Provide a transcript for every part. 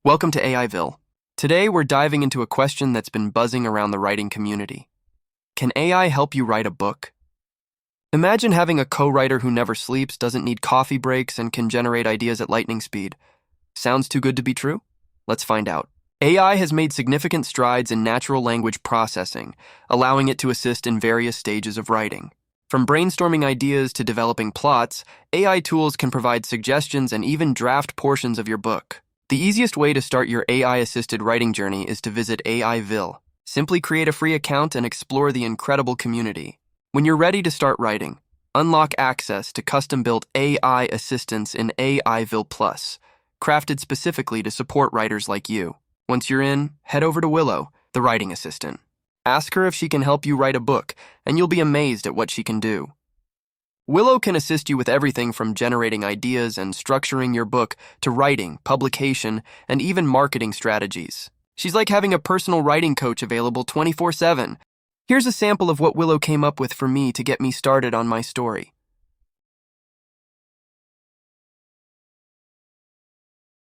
Welcome to AIville. Today we're diving into a question that's been buzzing around the writing community. Can AI help you write a book? Imagine having a co-writer who never sleeps, doesn't need coffee breaks, and can generate ideas at lightning speed. Sounds too good to be true? Let's find out. AI has made significant strides in natural language processing, allowing it to assist in various stages of writing. From brainstorming ideas to developing plots, AI tools can provide suggestions and even draft portions of your book. The easiest way to start your AI-assisted writing journey is to visit AIville. Simply create a free account and explore the incredible community. When you're ready to start writing, unlock access to custom-built AI assistants in AIville Plus, crafted specifically to support writers like you. Once you're in, head over to Willow, the writing assistant. Ask her if she can help you write a book, and you'll be amazed at what she can do. Willow can assist you with everything from generating ideas and structuring your book to writing, publication, and even marketing strategies. She's like having a personal writing coach available 24/7. Here's a sample of what Willow came up with for me to get me started on my story.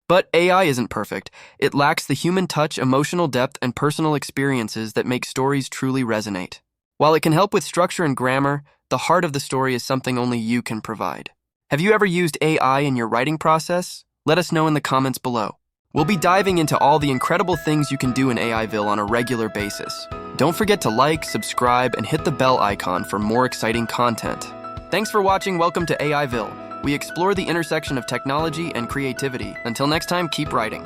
But AI isn't perfect. It lacks the human touch, emotional depth, and personal experiences that make stories truly resonate. While it can help with structure and grammar, the heart of the story is something only you can provide. Have you ever used AI in your writing process? Let us know in the comments below. We'll be diving into all the incredible things you can do in AIville on a regular basis. Don't forget to like, subscribe, and hit the bell icon for more exciting content. Thanks for watching. Welcome to AIville. We explore the intersection of technology and creativity. Until next time, keep writing.